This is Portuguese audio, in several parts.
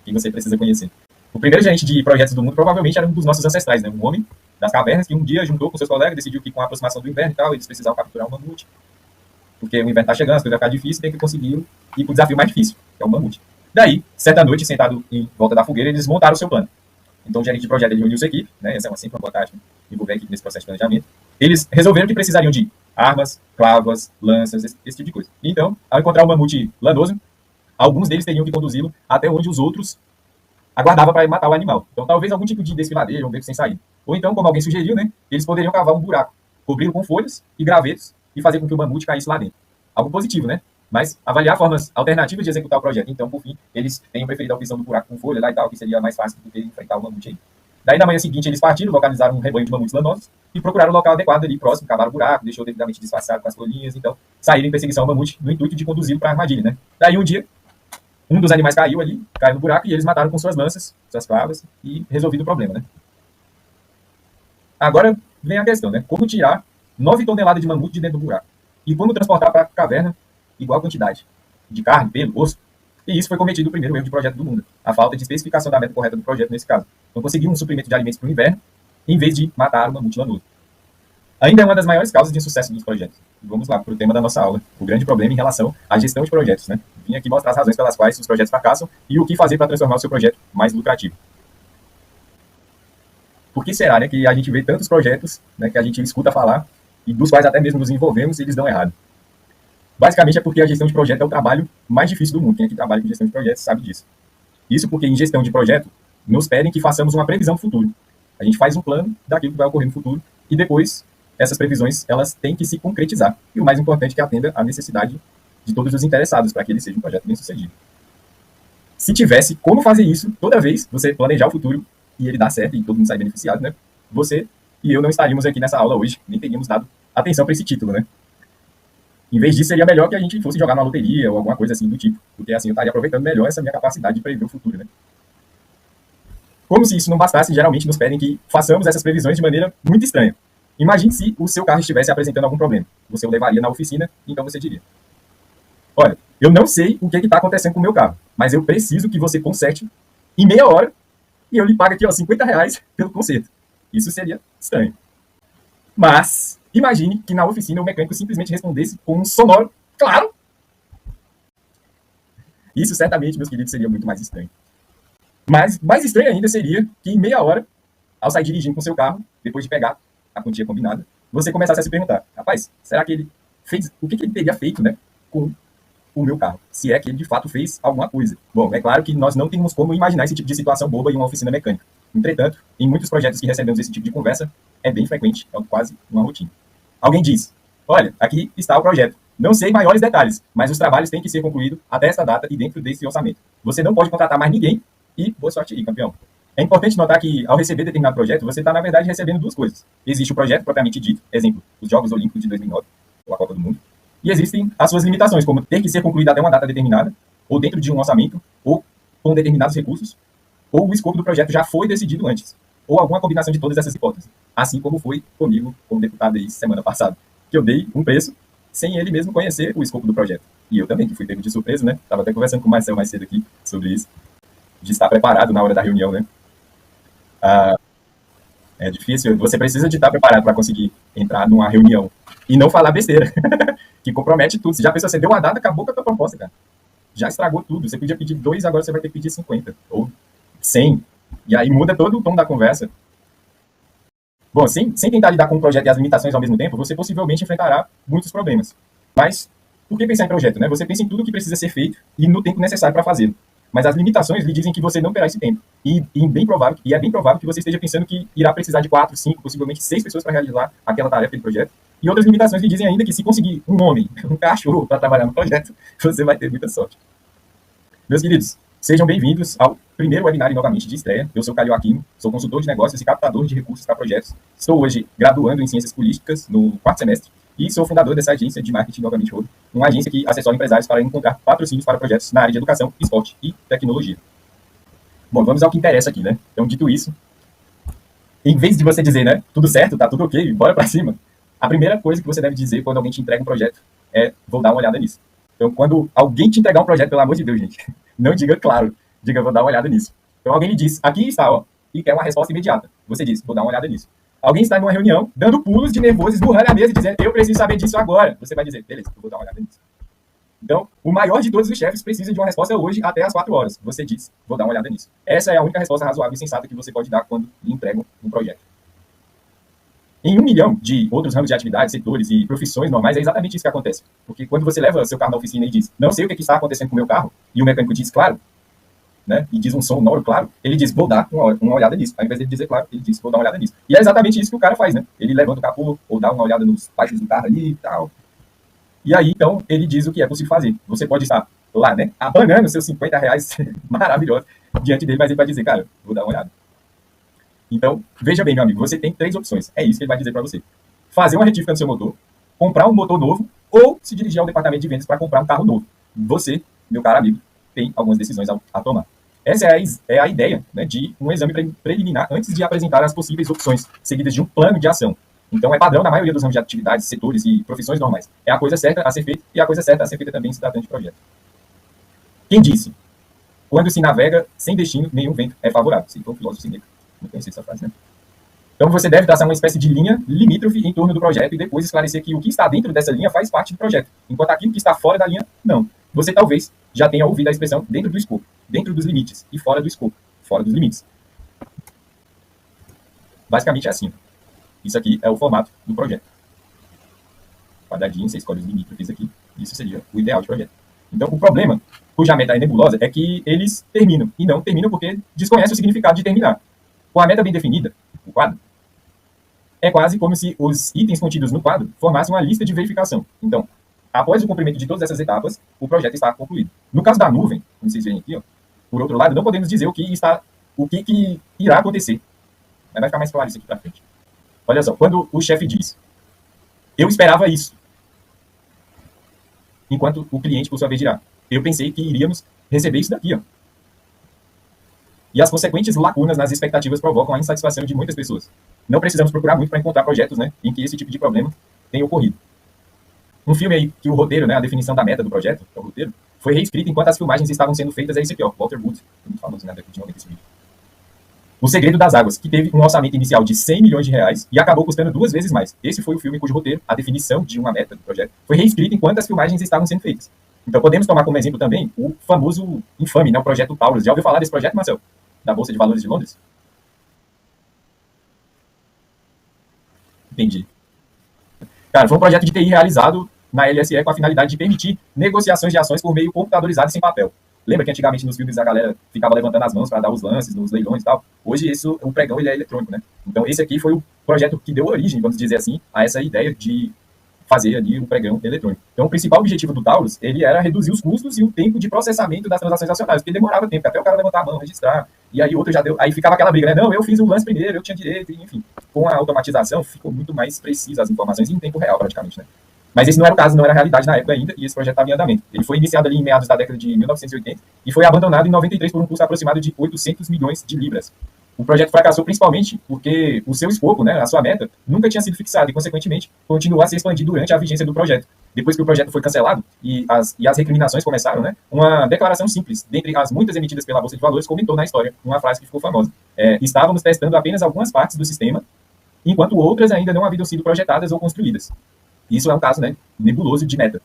que você precisa conhecer. O primeiro gerente de projetos do mundo provavelmente era um dos nossos ancestrais, né? Um homem das cavernas que um dia juntou com seus colegas, decidiu que com a aproximação do inverno e tal, eles precisavam capturar um mamute, porque o inverno está chegando, as coisas vão ficar difíceis, tem que conseguir ir para o desafio mais difícil, que é o mamute. Daí, certa noite, sentado em volta da fogueira, eles montaram o seu plano. Então, o gerente de projeto ele reuniu sua equipe, né? Essa é sempre uma boa tática, envolver a equipe nesse processo de planejamento. Eles resolveram que precisariam de armas, clavas, lanças, esse tipo de coisa. Então, ao encontrar o mamute lanoso, alguns deles teriam que conduzi-lo até onde os outros aguardavam para matar o animal. Então, talvez algum tipo de desfiladeiro, um beco sem saída. Ou então, como alguém sugeriu, né? Eles poderiam cavar um buraco, cobri-lo com folhas e gravetos e fazer com que o mamute caísse lá dentro. Algo positivo, né? Mas avaliar formas alternativas de executar o projeto. Então, por fim, eles tenham preferido a opção do buraco com folha lá e tal, que seria mais fácil do que enfrentar o mamute aí. Daí, na manhã seguinte, eles partiram, localizaram um rebanho de mamutes lanosos e procuraram o local adequado ali próximo, cavaram o buraco, deixou devidamente disfarçado com as folhinhas, então saíram em perseguição ao mamute no intuito de conduzi-lo para a armadilha, né? Daí, um dia, um dos animais caiu no buraco e eles mataram com suas lanças, suas clavas e resolvido o problema, né? Agora vem a questão, né? Como tirar 9 toneladas de mamute de dentro do buraco? E como transportar para a caverna igual quantidade de carne, pelo, osso? E isso foi cometido o primeiro erro de projeto do mundo. A falta de especificação da meta correta do projeto nesse caso. Não conseguiu um suprimento de alimentos para o inverno, em vez de matar o mamute lanoso. Ainda é uma das maiores causas de insucesso dos projetos. Vamos lá para o tema da nossa aula. O grande problema em relação à gestão de projetos, né? Vim aqui mostrar as razões pelas quais os projetos fracassam e o que fazer para transformar o seu projeto mais lucrativo. Por que será, né, que a gente vê tantos projetos, né, que a gente escuta falar e dos quais até mesmo nos envolvemos e eles dão errado? Basicamente é porque a gestão de projeto é o trabalho mais difícil do mundo. Quem aqui trabalha com gestão de projetos sabe disso. Isso porque em gestão de projeto nos pedem que façamos uma previsão do futuro. A gente faz um plano daquilo que vai ocorrer no futuro e depois essas previsões elas têm que se concretizar. E o mais importante é que atenda à necessidade de todos os interessados para que ele seja um projeto bem sucedido. Se tivesse como fazer isso, toda vez você planejar o futuro e ele dar certo e todo mundo sair beneficiado, né? Você e eu não estaríamos aqui nessa aula hoje, nem teríamos dado atenção para esse título, né? Em vez disso, seria melhor que a gente fosse jogar na loteria ou alguma coisa assim do tipo, porque assim eu estaria aproveitando melhor essa minha capacidade de prever o futuro, né? Como se isso não bastasse, geralmente nos pedem que façamos essas previsões de maneira muito estranha. Imagine se o seu carro estivesse apresentando algum problema. Você o levaria na oficina, então você diria: olha, eu não sei o que está acontecendo com o meu carro, mas eu preciso que você conserte em meia hora e eu lhe pago aqui, ó, R$50 pelo conserto. Isso seria estranho. Mas imagine que na oficina o mecânico simplesmente respondesse com um sonoro claro. Isso certamente, meus queridos, seria muito mais estranho. Mas mais estranho ainda seria que em meia hora, ao sair dirigindo com seu carro, depois de pegar a quantia combinada, você começasse a se perguntar: rapaz, será que ele fez, o que ele teria feito, né, com o meu carro? Se é que ele de fato fez alguma coisa. Bom, é claro que nós não temos como imaginar esse tipo de situação boba em uma oficina mecânica. Entretanto, em muitos projetos que recebemos esse tipo de conversa, é bem frequente, é quase uma rotina. Alguém diz: olha, aqui está o projeto. Não sei maiores detalhes, mas os trabalhos têm que ser concluídos até esta data e dentro desse orçamento. Você não pode contratar mais ninguém e boa sorte aí, campeão. É importante notar que, ao receber determinado projeto, você está, na verdade, recebendo duas coisas. Existe o projeto propriamente dito, exemplo, os Jogos Olímpicos de 2009, ou a Copa do Mundo, e existem as suas limitações, como ter que ser concluído até uma data determinada, ou dentro de um orçamento, ou com determinados recursos, ou o escopo do projeto já foi decidido antes, ou alguma combinação de todas essas hipóteses, assim como foi comigo, como deputado aí semana passada, que eu dei um preço sem ele mesmo conhecer o escopo do projeto. E eu também, que fui pego de surpresa, né? Estava até conversando com o Marcel mais cedo aqui sobre isso, de estar preparado na hora da reunião, né? É difícil, você precisa de estar preparado para conseguir entrar numa reunião e não falar besteira, que compromete tudo. Você já pensou, você deu uma data, acabou com a tua proposta, cara. Já estragou tudo. Você podia pedir 2, agora você vai ter que pedir 50, ou 100. E aí muda todo o tom da conversa. Bom, sem tentar lidar com o projeto e as limitações ao mesmo tempo, você possivelmente enfrentará muitos problemas. Mas, por que pensar em projeto, né? Você pensa em tudo que precisa ser feito e no tempo necessário para fazê-lo. Mas as limitações lhe dizem que você não terá esse tempo. E é bem provável que você esteja pensando que irá precisar de 4, 5, possivelmente 6 pessoas para realizar aquela tarefa, aquele projeto. E outras limitações lhe dizem ainda que se conseguir um homem, um cachorro para trabalhar no projeto, você vai ter muita sorte. Meus queridos, sejam bem-vindos ao primeiro webinar novamente de estreia. Eu sou Calil Aquino, sou consultor de negócios e captador de recursos para projetos. Estou hoje graduando em Ciências Políticas no 4º semestre e sou fundador dessa agência de marketing novamente Rodo, uma agência que assessora empresários para encontrar patrocínios para projetos na área de educação, esporte e tecnologia. Bom, vamos ao que interessa aqui, né? Então, dito isso, em vez de você dizer, né, tudo certo, tá tudo ok, bora para cima, a primeira coisa que você deve dizer quando alguém te entrega um projeto é: vou dar uma olhada nisso. Então, quando alguém te entregar um projeto, pelo amor de Deus, gente, não diga claro. Diga, vou dar uma olhada nisso. Então alguém lhe diz, aqui está, ó, e quer uma resposta imediata. Você diz, vou dar uma olhada nisso. Alguém está em uma reunião, dando pulos de nervoso, esmurrando a mesa e dizendo, eu preciso saber disso agora. Você vai dizer, beleza, eu vou dar uma olhada nisso. Então, o maior de todos os chefes precisa de uma resposta hoje até às 4 horas. Você diz, vou dar uma olhada nisso. Essa é a única resposta razoável e sensata que você pode dar quando lhe entregam um projeto. Em 1 milhão de outros ramos de atividades, setores e profissões normais, é exatamente isso que acontece. Porque quando você leva seu carro na oficina e diz, não sei o que está acontecendo com o meu carro, e o mecânico diz, claro, né, e diz um sonoro claro, ele diz, vou dar uma olhada nisso. Ao invés de ele dizer claro, ele diz, vou dar uma olhada nisso. E é exatamente isso que o cara faz, né? Ele levanta o capô, ou dá uma olhada nos baixos do carro ali e tal. E aí, então, ele diz o que é possível fazer. Você pode estar lá, né, abanando seus 50 reais maravilhosos diante dele, mas ele vai dizer, cara, vou dar uma olhada. Então, veja bem, meu amigo, você tem 3 opções. É isso que ele vai dizer para você. Fazer uma retífica no seu motor, comprar um motor novo, ou se dirigir ao departamento de vendas para comprar um carro novo. Você, meu caro amigo, tem algumas decisões a tomar. Essa é a ideia, né, de um exame preliminar antes de apresentar as possíveis opções, seguidas de um plano de ação. Então, é padrão na maioria dos ramos de atividades, setores e profissões normais. É a coisa certa a ser feita e a coisa certa a ser feita também se tratando de projeto. Quem disse? Quando se navega sem destino, nenhum vento é favorável. Citou o filósofo Seneca. Não conheci essa frase, né? Então, você deve traçar uma espécie de linha limítrofe em torno do projeto e depois esclarecer que o que está dentro dessa linha faz parte do projeto, enquanto aquilo que está fora da linha, não. Você talvez já tenha ouvido a expressão dentro do escopo, dentro dos limites e fora do escopo, fora dos limites. Basicamente é assim. Isso aqui é o formato do projeto. Quadradinho, você escolhe os limítrofes aqui. Isso seria o ideal de projeto. Então, o problema, cuja meta é nebulosa, é que eles terminam. E não terminam porque desconhecem o significado de terminar. Com a meta bem definida, o quadro, é quase como se os itens contidos no quadro formassem uma lista de verificação. Então, após o cumprimento de todas essas etapas, o projeto está concluído. No caso da nuvem, como vocês veem aqui, ó, por outro lado, não podemos dizer o que irá acontecer. Mas vai ficar mais claro isso aqui para frente. Olha só, quando o chefe diz, eu esperava isso, enquanto o cliente, por sua vez, dirá, eu pensei que iríamos receber isso daqui, ó. E as consequentes lacunas nas expectativas provocam a insatisfação de muitas pessoas. Não precisamos procurar muito para encontrar projetos, né, em que esse tipo de problema tenha ocorrido. Um filme aí que o roteiro, né, a definição da meta do projeto, que é o roteiro, foi reescrito enquanto as filmagens estavam sendo feitas, é esse aqui, ó, Walter Wood, muito famoso, né, daqui de 95. O Segredo das Águas, que teve um orçamento inicial de 100 milhões de reais e acabou custando 2 vezes mais. Esse foi o filme cujo roteiro, a definição de uma meta do projeto, foi reescrito enquanto as filmagens estavam sendo feitas. Então podemos tomar como exemplo também o famoso infame, né, o projeto Taurus. Já ouviu falar desse projeto, Marcel? Da Bolsa de Valores de Londres? Entendi. Cara, foi um projeto de TI realizado na LSE com a finalidade de permitir negociações de ações por meio computadorizado e sem papel. Lembra que antigamente nos filmes a galera ficava levantando as mãos para dar os lances nos leilões e tal? Hoje o pregão ele é eletrônico, né? Então esse aqui foi o projeto que deu origem, vamos dizer assim, a essa ideia de fazer ali o pregão eletrônico. Então o principal objetivo do Taurus, ele era reduzir os custos e o tempo de processamento das transações acionárias, porque demorava tempo, até o cara levantar a mão, registrar, e aí outro já deu, aí ficava aquela briga, né? Não, eu fiz o lance primeiro, eu tinha direito, enfim. Com a automatização ficou muito mais precisa as informações em tempo real praticamente, né? Mas esse não era o caso, não era a realidade na época ainda, e esse projeto estava em andamento. Ele foi iniciado ali em meados da década de 1980 e foi abandonado em 93 por um custo aproximado de 800 milhões de libras. O projeto fracassou principalmente porque o seu escopo, né, a sua meta, nunca tinha sido fixada e, consequentemente, continuou a se expandir durante a vigência do projeto. Depois que o projeto foi cancelado e as recriminações começaram, né, uma declaração simples, dentre as muitas emitidas pela Bolsa de Valores, comentou na história uma frase que ficou famosa. Estávamos testando apenas algumas partes do sistema, enquanto outras ainda não haviam sido projetadas ou construídas. Isso é um caso, né, nebuloso de meta.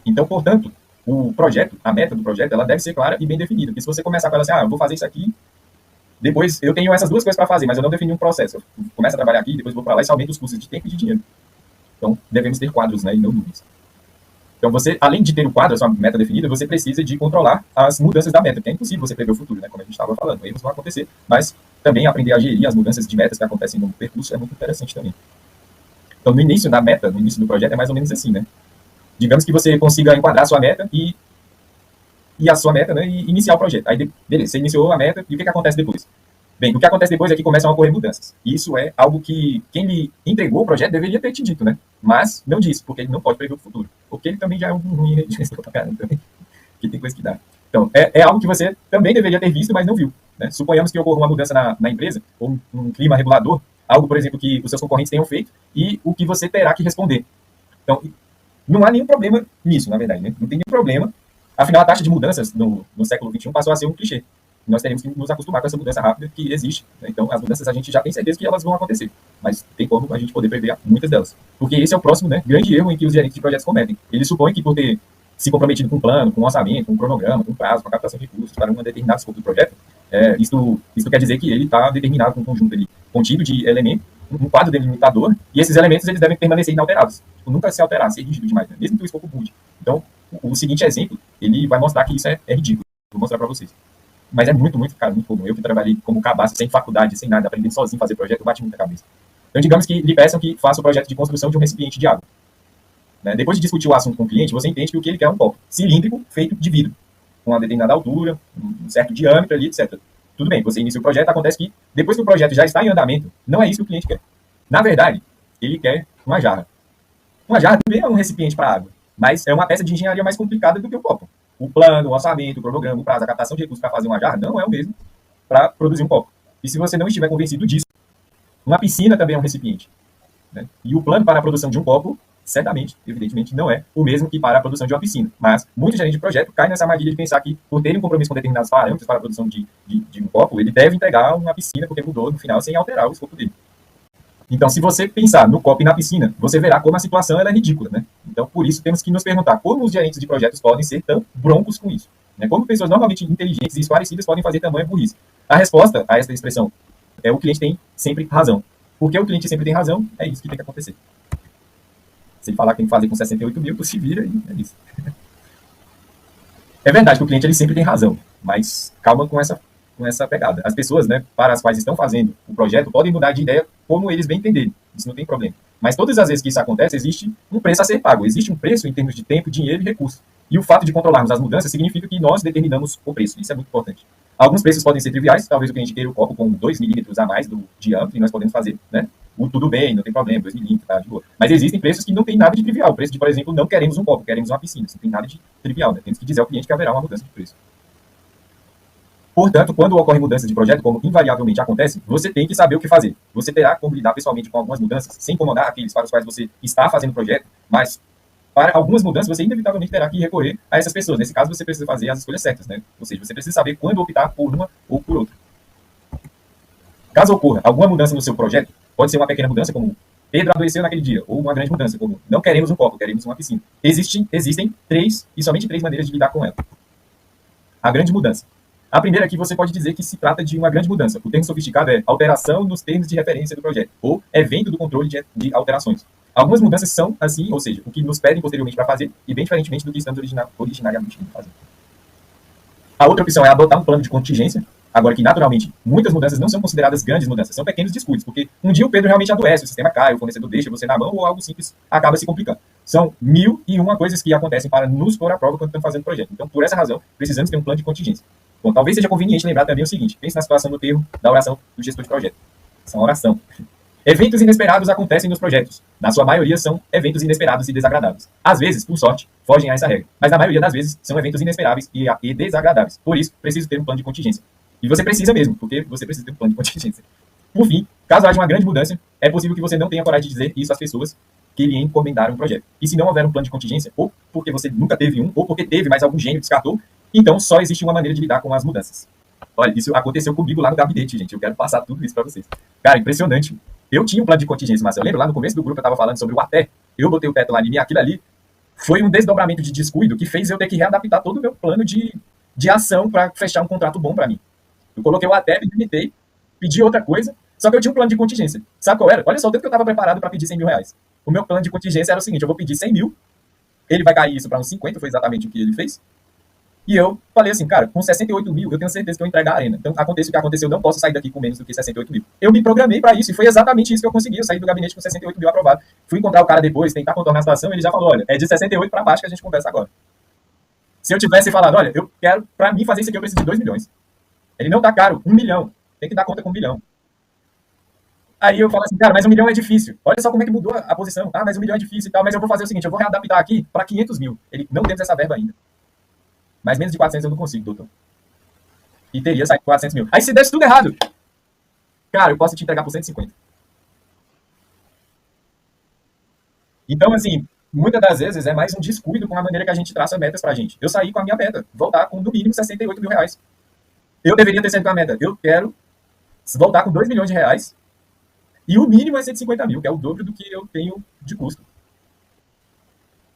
Então, portanto, o projeto, a meta do projeto, ela deve ser clara e bem definida. Porque se você começar com ela assim, eu vou fazer isso aqui, depois eu tenho essas duas coisas para fazer, mas eu não defini um processo. Eu começo a trabalhar aqui, depois vou para lá, isso aumenta os custos de tempo e de dinheiro. Então, devemos ter quadros, né, e não nuvens. Então, você, além de ter o quadro, a sua meta definida, você precisa de controlar as mudanças da meta, porque é impossível você prever o futuro, né, como a gente estava falando. Erros vão acontecer, mas também aprender a gerir as mudanças de metas que acontecem no percurso é muito interessante também. Então, no início da meta, no início do projeto, é mais ou menos assim, né? Digamos que você consiga enquadrar a sua meta e a sua meta, né, e iniciar o projeto. Aí, beleza, você iniciou a meta, e o que acontece depois? Bem, o que acontece depois é que começam a ocorrer mudanças. Isso é algo que quem lhe entregou o projeto deveria ter te dito, né? Mas não disse, porque ele não pode prever o futuro. Porque ele também já é um ruim de gestor pra caramba também, que tem coisa que dá. Então, é algo que você também deveria ter visto, mas não viu, né? Suponhamos que ocorra uma mudança na empresa, ou um clima regulador, algo, por exemplo, que os seus concorrentes tenham feito, e o que você terá que responder. Então, não há nenhum problema nisso, na verdade, né? Não tem nenhum problema, desde que você tenha uma meta definida, você precisa de controlar as mudanças da meta, porque é impossível você prever o futuro. O que ele também já é um ruim de gestor pra caramba também, que tem coisa que dá. Então, é algo que você também deveria ter visto, mas não viu, né? Suponhamos que ocorra uma mudança na empresa, ou um clima regulador, algo, por exemplo, que os seus concorrentes tenham feito, e o que você terá que responder. Afinal, a taxa de mudanças no século XXI passou a ser um clichê. Nós teremos que nos acostumar com essa mudança rápida que existe, né? Então, as mudanças a gente já tem certeza que elas vão acontecer, mas tem como a gente poder prever muitas delas. Porque esse é o próximo, né, grande erro em que os gerentes de projetos cometem. Eles supõem que por ter se comprometido com um plano, com um orçamento, com um cronograma, com um prazo, com a captação de recursos para um determinado escopo do projeto, isso quer dizer que ele está determinado com um conjunto ali, contido de elementos, um quadro delimitador, e esses elementos eles devem permanecer inalterados. Tipo, nunca se alterar, ser rígido demais, né? Mesmo que o escopo mude. Então, o seguinte exemplo, ele vai mostrar que isso é ridículo. Vou mostrar para vocês. Mas é muito, muito, cara, muito comum. Eu que trabalhei como cabaço, sem faculdade, sem nada, aprendendo sozinho a fazer projeto, eu bati muita cabeça. Então, digamos que lhe peçam que faça o projeto de construção de um recipiente de água. Né? Depois de discutir o assunto com o cliente, você entende que o que ele quer é um copo cilíndrico feito de vidro, com uma determinada altura, um certo diâmetro ali, etc. Tudo bem, você inicia o projeto, acontece que, depois que o projeto já está em andamento, não é isso que o cliente quer. Na verdade, ele quer uma jarra. Uma jarra também é um recipiente para água, mas é uma peça de engenharia mais complicada do que o copo. O plano, o orçamento, o cronograma, o prazo, a captação de recursos para fazer uma jarra não é o mesmo para produzir um copo. E se você não estiver convencido disso, uma piscina também é um recipiente. Né? E o plano para a produção de um copo, certamente, evidentemente, não é o mesmo que para a produção de uma piscina. Mas muitos gerentes de projeto caem nessa armadilha de pensar que, por terem um compromisso com determinados parâmetros para a produção de um copo, ele deve entregar uma piscina porque mudou no final sem alterar o escopo dele. Então, se você pensar no copo e na piscina, você verá como a situação ela é ridícula, né? Então, por isso, temos que nos perguntar como os gerentes de projetos podem ser tão broncos com isso. Né? Como pessoas normalmente inteligentes e esclarecidas podem fazer tamanha burrice. A resposta a essa expressão é o cliente tem sempre razão. Porque o cliente sempre tem razão, é isso que tem que acontecer. Se ele falar que tem que fazer com 68 mil, tu se vira e é isso. É verdade que o cliente ele sempre tem razão, mas calma com essa pegada. As pessoas, né, para as quais estão fazendo o projeto, podem mudar de ideia como eles bem entenderem. Isso não tem problema. Mas todas as vezes que isso acontece, existe um preço a ser pago. Existe um preço em termos de tempo, dinheiro e recurso. E o fato de controlarmos as mudanças significa que nós determinamos o preço. Isso é muito importante. Alguns preços podem ser triviais. Talvez o cliente queira o copo com 2 milímetros a mais do diâmetro e nós podemos fazer, né? Tudo bem, não tem problema, 2 milímetros, tá de boa. Mas existem preços que não tem nada de trivial. O preço de, por exemplo, não queremos um copo, queremos uma piscina. Isso não tem nada de trivial, né? Temos que dizer ao cliente que haverá uma mudança de preço. Portanto, quando ocorrem mudanças de projeto, como invariavelmente acontece, você tem que saber o que fazer. Você terá como lidar pessoalmente com algumas mudanças, sem incomodar aqueles para os quais você está fazendo o projeto, mas para algumas mudanças você inevitavelmente terá que recorrer a essas pessoas. Nesse caso, você precisa fazer as escolhas certas, né? Ou seja, você precisa saber quando optar por uma ou por outra. Caso ocorra alguma mudança no seu projeto, pode ser uma pequena mudança, como Pedro adoeceu naquele dia, ou uma grande mudança, como não queremos um copo, queremos uma piscina. Existem três, e somente três maneiras de lidar com ela. A grande mudança. A primeira aqui você pode dizer que se trata de uma grande mudança. O termo sofisticado é alteração nos termos de referência do projeto, ou evento do controle de alterações. Algumas mudanças são assim, ou seja, o que nos pedem posteriormente para fazer, e bem diferentemente do que estamos originariamente fazendo. A outra opção é adotar um plano de contingência, agora que naturalmente muitas mudanças não são consideradas grandes mudanças, são pequenos descuidos, porque um dia o Pedro realmente adoece, o sistema cai, o fornecedor deixa você na mão, ou algo simples acaba se complicando. São 1001 coisas que acontecem para nos pôr à prova quando estamos fazendo o projeto. Então, por essa razão, precisamos ter um plano de contingência. Bom, talvez seja conveniente lembrar também o seguinte: pense na situação do termo da oração do gestor de projeto. Essa é uma oração. Eventos inesperados acontecem nos projetos. Na sua maioria, são eventos inesperados e desagradáveis. Às vezes, por sorte, fogem a essa regra. Mas na maioria das vezes, são eventos inesperáveis e desagradáveis. Por isso, preciso ter um plano de contingência. E você precisa mesmo, porque você precisa ter um plano de contingência. Por fim, caso haja uma grande mudança, é possível que você não tenha coragem de dizer isso às pessoas que lhe encomendaram o projeto. E se não houver um plano de contingência, ou porque você nunca teve um, ou porque teve, mas algum gênio descartou, então só existe uma maneira de lidar com as mudanças. Olha, isso aconteceu comigo lá no gabinete, gente. Eu quero passar tudo isso para vocês. Cara, impressionante. Eu tinha um plano de contingência, mas eu lembro lá no começo do grupo eu estava falando sobre o até. Eu botei o teto lá em mim, aquilo ali foi um desdobramento de descuido que fez eu ter que readaptar todo o meu plano de ação para fechar um contrato bom para mim. Eu coloquei o até, me limitei, pedi outra coisa, só que eu tinha um plano de contingência. Sabe qual era? Olha só o tempo que eu estava preparado para pedir 100 mil reais. O meu plano de contingência era o seguinte: eu vou pedir 100 mil, ele vai cair isso para uns 50, foi exatamente o que ele fez. E eu falei assim, cara, com 68 mil, eu tenho certeza que eu entregar a arena. Então, aconteça o que aconteceu, eu não posso sair daqui com menos do que 68 mil. Eu me programei para isso, e foi exatamente isso que eu consegui. Eu saí do gabinete com 68 mil aprovado. Fui encontrar o cara depois, tentar contornar a situação, ele já falou, olha, é de 68 para baixo que a gente conversa agora. Se eu tivesse falado, olha, eu quero, para mim fazer isso aqui, eu preciso de 2 milhões. Ele não tá caro, 1 milhão. Tem que dar conta com 1 milhão. Aí eu falo assim, cara, mas 1 milhão é difícil. Olha só como é que mudou a posição. Ah, mas 1 milhão é difícil e tal, mas eu vou fazer o seguinte, eu vou readaptar aqui para 500 mil. Ele, não temos essa verba ainda. Mas menos de 400 eu não consigo, doutor. E teria saído 400 mil. Aí se desse tudo errado, cara, eu posso te entregar por 150. Então, assim, Muitas das vezes é mais um descuido com a maneira que a gente traça metas pra gente. Eu saí com a minha meta, voltar com no mínimo 68 mil reais. Eu deveria ter saído com a meta. Eu quero voltar com 2 milhões de reais e o mínimo é 150 mil, que é o dobro do que eu tenho de custo.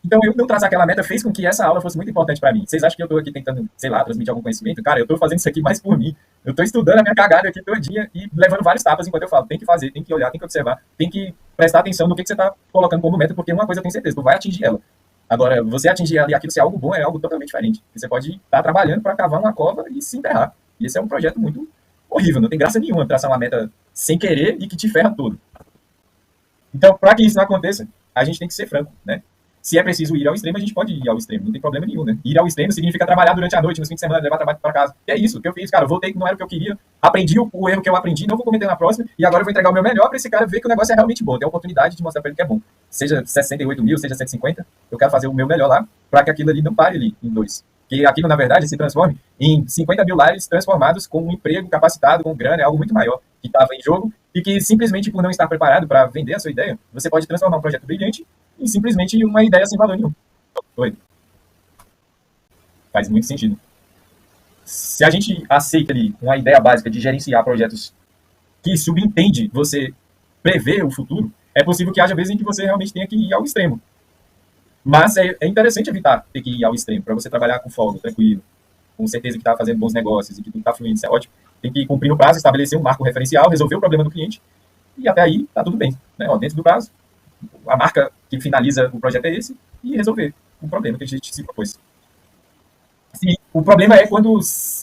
Então, eu não traçar aquela meta fez com que essa aula fosse muito importante para mim. Vocês acham que eu estou aqui tentando, sei lá, transmitir algum conhecimento? Cara, eu estou fazendo isso aqui mais por mim. Eu estou estudando a minha cagada aqui todinha e levando vários tapas enquanto eu falo. Tem que fazer, tem que olhar, tem que observar, tem que prestar atenção no que você está colocando como meta, porque uma coisa eu tenho certeza, tu vai atingir ela. Agora, você atingir ela e aquilo ser algo bom é algo totalmente diferente. Você pode estar trabalhando para cavar uma cova e se enterrar. E esse é um projeto muito horrível, não tem graça nenhuma traçar uma meta sem querer e que te ferra todo. Então, para que isso não aconteça, a gente tem que ser franco, né? Se é preciso ir ao extremo, a gente pode ir ao extremo, não tem problema nenhum, né? Ir ao extremo significa trabalhar durante a noite, nos fins de semana, levar trabalho para casa. E é isso que eu fiz, cara. Eu voltei que não era o que eu queria, aprendi o erro que eu aprendi, não vou cometer na próxima, e agora eu vou entregar o meu melhor para esse cara ver que o negócio é realmente bom, ter a oportunidade de mostrar para ele que é bom. Seja 68 mil, seja 150, eu quero fazer o meu melhor lá, para que aquilo ali não pare ali em dois. Que aquilo, na verdade, se transforme em 50 mil lares transformados com um emprego capacitado, com grana, é algo muito maior que estava em jogo e que simplesmente por não estar preparado para vender a sua ideia, você pode transformar um projeto brilhante em simplesmente uma ideia sem valor nenhum. Oi. Faz muito sentido. Se a gente aceita ali uma ideia básica de gerenciar projetos que subentende você prever o futuro, é possível que haja vezes em que você realmente tenha que ir ao extremo. Mas é interessante evitar ter que ir ao extremo, para você trabalhar com folga, tranquilo, com certeza que está fazendo bons negócios e que tudo está fluindo, isso é ótimo. Tem que cumprir no prazo, estabelecer um marco referencial, resolver o problema do cliente, e até aí está tudo bem. Né? Ó, dentro do prazo, a marca que finaliza o projeto é esse, e resolver o problema que a gente se propôs. Sim, o problema é quando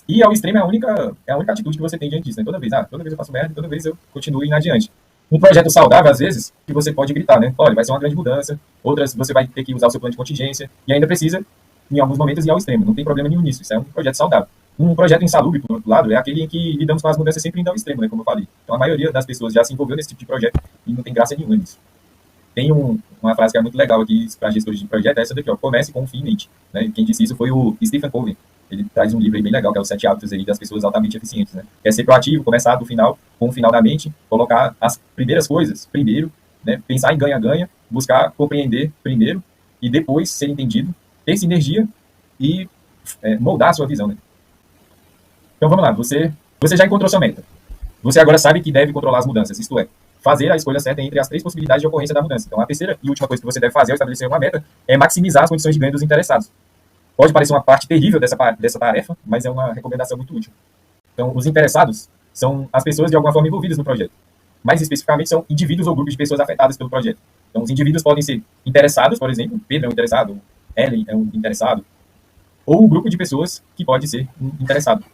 ir ao extremo é a única atitude que você tem diante disso. Né? Toda vez eu faço merda, toda vez eu continuo indo adiante. Um projeto saudável, às vezes, que você pode gritar, né? Olha, vai ser uma grande mudança. Outras, você vai ter que usar o seu plano de contingência. E ainda precisa, em alguns momentos, ir ao extremo. Não tem problema nenhum nisso. Isso é um projeto saudável. Um projeto insalubre, por outro lado, é aquele em que lidamos com as mudanças sempre indo ao extremo, né? Como eu falei. Então, a maioria das pessoas já se envolveu nesse tipo de projeto e não tem graça nenhuma nisso. Tem uma frase que é muito legal aqui para gestores de projeto, é essa daqui, ó, comece com um fim em mente. Né? Quem disse isso foi o Stephen Covey. Ele traz um livro aí bem legal, que é os 7 hábitos aí das pessoas altamente eficientes. Né? É ser proativo, começar do final, com o final da mente, colocar as primeiras coisas primeiro, né? Pensar em ganha-ganha, buscar compreender primeiro e depois ser entendido, ter sinergia e moldar a sua visão. Né? Então vamos lá, você já encontrou sua meta. Você agora sabe que deve controlar as mudanças, isto é, fazer a escolha certa entre as 3 possibilidades de ocorrência da mudança. Então, a terceira e última coisa que você deve fazer ao estabelecer uma meta é maximizar as condições de ganho dos interessados. Pode parecer uma parte terrível dessa tarefa, mas é uma recomendação muito útil. Então, os interessados são as pessoas de alguma forma envolvidas no projeto. Mais especificamente, são indivíduos ou grupos de pessoas afetadas pelo projeto. Então, os indivíduos podem ser interessados, por exemplo, Pedro é um interessado, Ellen é um interessado, ou um grupo de pessoas que pode ser um interessado.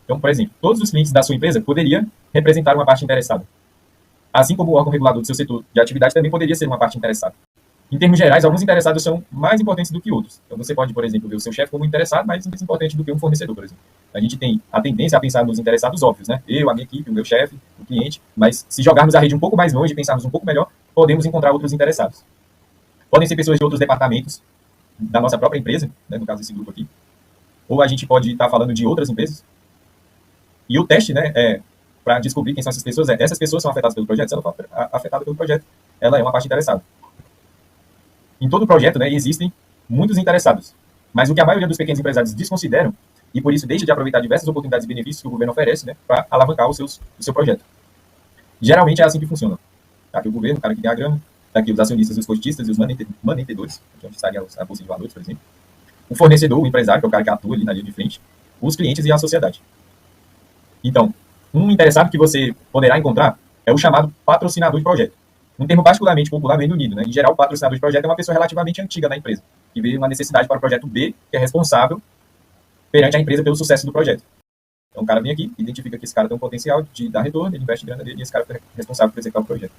Então, por exemplo, todos os clientes da sua empresa poderiam representar uma parte interessada. Assim como o órgão regulador do seu setor de atividade também poderia ser uma parte interessada. Em termos gerais, alguns interessados são mais importantes do que outros. Então, você pode, por exemplo, ver o seu chefe como interessado, mas mais importante do que um fornecedor, por exemplo. A gente tem a tendência a pensar nos interessados óbvios, né? Eu, a minha equipe, o meu chefe, o cliente, mas se jogarmos a rede um pouco mais longe e pensarmos um pouco melhor, podemos encontrar outros interessados. Podem ser pessoas de outros departamentos da nossa própria empresa, né? No caso desse grupo aqui. Ou a gente pode estar falando de outras empresas. E o teste, né, para descobrir quem são essas pessoas, essas pessoas são afetadas pelo projeto, se ela for afetada pelo projeto, ela é uma parte interessada. Em todo projeto, né, existem muitos interessados, mas o que a maioria dos pequenos empresários desconsideram, e por isso deixa de aproveitar diversas oportunidades e benefícios que o governo oferece, né, para alavancar o seu projeto. Geralmente é assim que funciona. Tá aqui o governo, o cara que tem a grana, tá aqui os acionistas, os cotistas e os manentedores, aqui onde estaria a bolsa de valores, por exemplo. O fornecedor, o empresário, que é o cara que atua ali na linha de frente, os clientes e a sociedade. Então, um interessado que você poderá encontrar é o chamado patrocinador de projeto. Um termo particularmente popular no Reino Unido. Né? Em geral, o patrocinador de projeto é uma pessoa relativamente antiga na empresa, que vê uma necessidade para o projeto B, que é responsável perante a empresa pelo sucesso do projeto. Então, o cara vem aqui, identifica que esse cara tem um potencial de dar retorno, ele investe grana dele e esse cara é responsável por executar o projeto.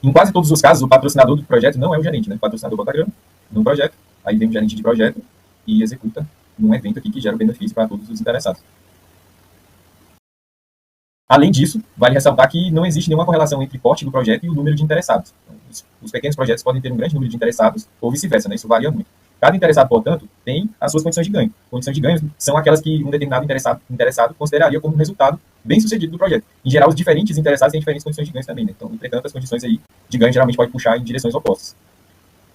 Em quase todos os casos, o patrocinador do projeto não é o gerente. Né? O patrocinador bota grana num projeto, aí vem o gerente de projeto e executa num evento aqui que gera benefício para todos os interessados. Além disso, vale ressaltar que não existe nenhuma correlação entre o porte do projeto e o número de interessados. Então, os pequenos projetos podem ter um grande número de interessados, ou vice-versa, né? Isso varia muito. Cada interessado, portanto, tem as suas condições de ganho. Condições de ganho são aquelas que um determinado interessado consideraria como um resultado bem-sucedido do projeto. Em geral, os diferentes interessados têm diferentes condições de ganho também. Né? Então, entretanto, as condições aí de ganho geralmente podem puxar em direções opostas.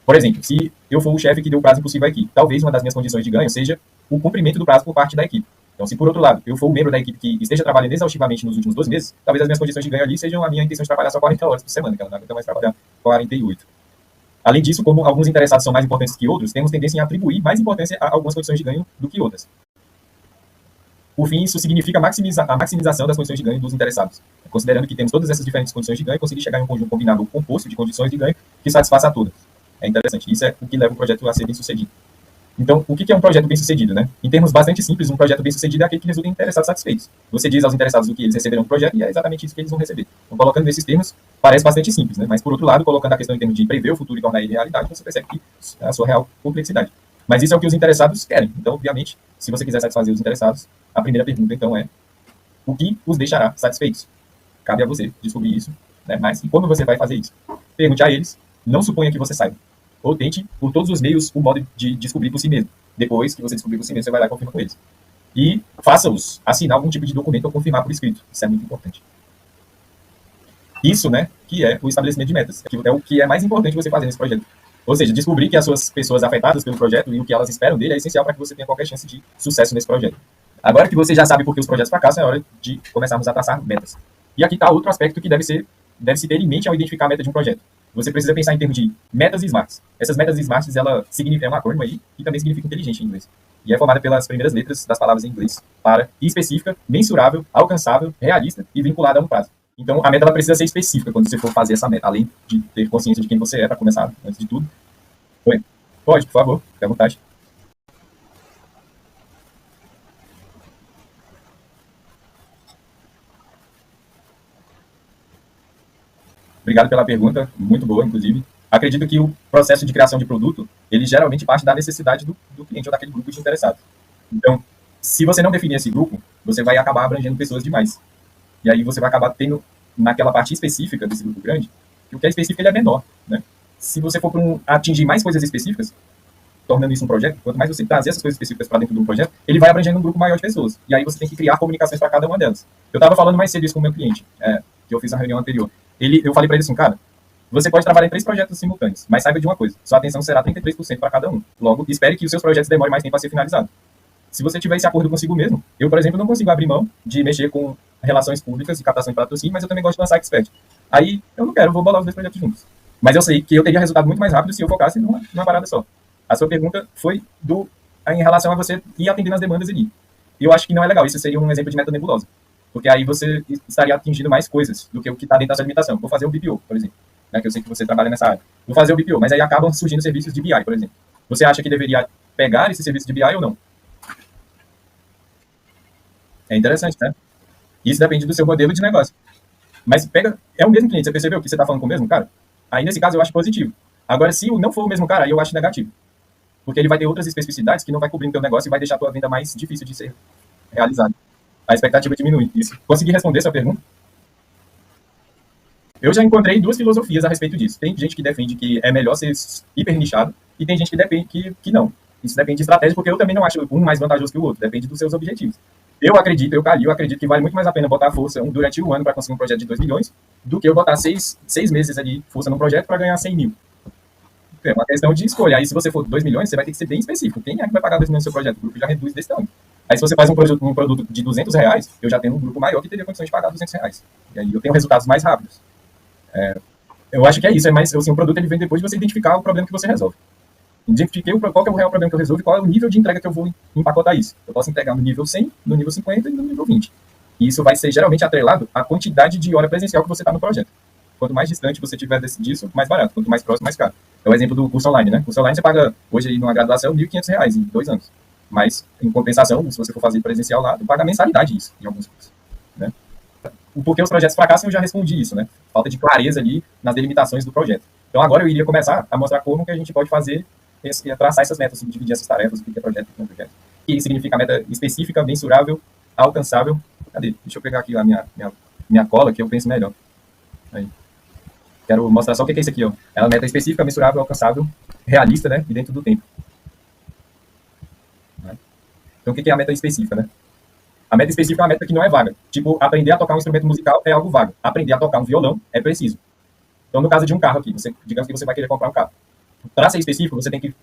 Por exemplo, se eu for o chefe que deu o prazo impossível à equipe, talvez uma das minhas condições de ganho seja o cumprimento do prazo por parte da equipe. Então, se por outro lado, eu for o membro da equipe que esteja trabalhando exaustivamente nos últimos 12 meses, talvez as minhas condições de ganho ali sejam a minha intenção de trabalhar só 40 horas por semana, que ela não aguenta mais trabalhar 48. Além disso, como alguns interessados são mais importantes que outros, temos tendência em atribuir mais importância a algumas condições de ganho do que outras. Por fim, isso significa a maximização das condições de ganho dos interessados. Considerando que temos todas essas diferentes condições de ganho, conseguir chegar em um conjunto combinado ou composto de condições de ganho que satisfaça a todas. É interessante. Isso é o que leva o projeto a ser bem sucedido. Então, o que é um projeto bem sucedido, né? Em termos bastante simples, um projeto bem sucedido é aquele que resulta em interessados satisfeitos. Você diz aos interessados o que eles receberão do projeto e é exatamente isso que eles vão receber. Então, colocando nesses termos, parece bastante simples, né? Mas, por outro lado, colocando a questão em termos de prever o futuro e tornar ele realidade, você percebe que é a sua real complexidade. Mas isso é o que os interessados querem. Então, obviamente, se você quiser satisfazer os interessados, a primeira pergunta, então, é o que os deixará satisfeitos? Cabe a você descobrir isso, né? Mas, e como você vai fazer isso? Pergunte a eles, não suponha que você saiba. Ou tente, por todos os meios, o modo de descobrir por si mesmo. Depois que você descobrir por si mesmo, você vai lá e confirma com eles. E faça-os assinar algum tipo de documento ou confirmar por escrito. Isso é muito importante. Isso, né, que é o estabelecimento de metas. É o que é mais importante você fazer nesse projeto. Ou seja, descobrir que as suas pessoas afetadas pelo projeto e o que elas esperam dele é essencial para que você tenha qualquer chance de sucesso nesse projeto. Agora que você já sabe por que os projetos fracassam, é hora de começarmos a traçar metas. E aqui está outro aspecto que deve-se ter em mente ao identificar a meta de um projeto. Você precisa pensar em termos de metas e smarts. Essas metas e smarts, ela é um acrônimo aí, que também significa inteligente em inglês. E é formada pelas primeiras letras das palavras em inglês para específica, mensurável, alcançável, realista e vinculada a um prazo. Então, a meta ela precisa ser específica quando você for fazer essa meta, além de ter consciência de quem você é, para começar, antes de tudo. Oi. Pode, por favor, fique à vontade. Obrigado pela pergunta, muito boa, inclusive. Acredito que o processo de criação de produto, ele geralmente parte da necessidade do cliente ou daquele grupo de interessados. Então, se você não definir esse grupo, você vai acabar abrangendo pessoas demais. E aí você vai acabar tendo, naquela parte específica desse grupo grande, que o que é específico ele é menor, né? Se você for para atingir mais coisas específicas, tornando isso um projeto, quanto mais você trazer essas coisas específicas para dentro de um projeto, ele vai abrangendo um grupo maior de pessoas. E aí você tem que criar comunicações para cada uma delas. Eu estava falando mais cedo isso com o meu cliente, que eu fiz na reunião anterior. Eu falei para ele assim, cara, você pode trabalhar em 3 projetos simultâneos, mas saiba de uma coisa, sua atenção será 33% para cada um. Logo, espere que os seus projetos demorem mais tempo a ser finalizados. Se você tiver esse acordo consigo mesmo, eu, por exemplo, não consigo abrir mão de mexer com relações públicas e captação de patrocínio, mas eu também gosto de lançar expert. Aí, eu não quero, eu vou bolar os 2 projetos juntos. Mas eu sei que eu teria resultado muito mais rápido se eu focasse numa parada só. A sua pergunta foi em relação a você ir atendendo as demandas ali. E eu acho que não é legal, isso seria um exemplo de meta nebulosa. Porque aí você estaria atingindo mais coisas do que o que está dentro da sua limitação. Vou fazer o BPO, por exemplo, né, que eu sei que você trabalha nessa área. Vou fazer o BPO, mas aí acabam surgindo serviços de BI, por exemplo. Você acha que deveria pegar esse serviço de BI ou não? É interessante, né? Isso depende do seu modelo de negócio. Mas é o mesmo cliente, você percebeu que você está falando com o mesmo cara? Aí, nesse caso, eu acho positivo. Agora, se não for o mesmo cara, aí eu acho negativo. Porque ele vai ter outras especificidades que não vai cobrir o teu negócio e vai deixar a tua venda mais difícil de ser realizada. A expectativa diminui. Isso. Consegui responder sua pergunta? Eu já encontrei 2 filosofias a respeito disso. Tem gente que defende que é melhor ser hiper nichado e tem gente que defende que não. Isso depende de estratégia, porque eu também não acho um mais vantajoso que o outro. Depende dos seus objetivos. Eu acredito que vale muito mais a pena botar força durante o ano para conseguir um projeto de 2 milhões do que eu botar 6 meses ali força num projeto para ganhar 100 mil. É uma questão de escolha. Aí, se você for 2 milhões, você vai ter que ser bem específico. Quem é que vai pagar 2 milhões no seu projeto? O grupo já reduz desse tamanho. Aí, se você faz um produto de R$ 200, eu já tenho um grupo maior que teria condições de pagar R$ 200. E aí eu tenho resultados mais rápidos. Eu acho que é isso. É mais, assim, o produto ele vem depois de você identificar o problema que você resolve. Identifiquei qual que é o real problema que eu resolvo e qual é o nível de entrega que eu vou empacotar isso. Eu posso entregar no nível 100, no nível 50 e no nível 20. E isso vai ser geralmente atrelado à quantidade de hora presencial que você está no projeto. Quanto mais distante você tiver disso, mais barato. Quanto mais próximo, mais caro. É o exemplo do curso online, né? Curso online você paga, hoje, aí, numa graduação, R$ 1.500 em 2 anos. Mas, em compensação, se você for fazer presencial lá, tu paga mensalidade isso, em alguns cursos. Né? O porquê os projetos fracassam, eu já respondi isso, né? Falta de clareza ali nas delimitações do projeto. Então, agora eu iria começar a mostrar como que a gente pode fazer, traçar essas metas, dividir essas tarefas, o que é projeto e o que é projeto. O que significa meta específica, mensurável, alcançável. Cadê? Deixa eu pegar aqui a minha cola, que eu penso melhor. Aí. Quero mostrar só o que é isso aqui, ó. É uma meta específica, mensurável, alcançável, realista, né? E dentro do tempo. Então, o que é a meta específica, né? A meta específica é uma meta que não é vaga. Tipo, aprender a tocar um instrumento musical é algo vago. Aprender a tocar um violão é preciso. Então, no caso de um carro aqui, digamos que você vai querer comprar um carro. Para ser específico, você tem que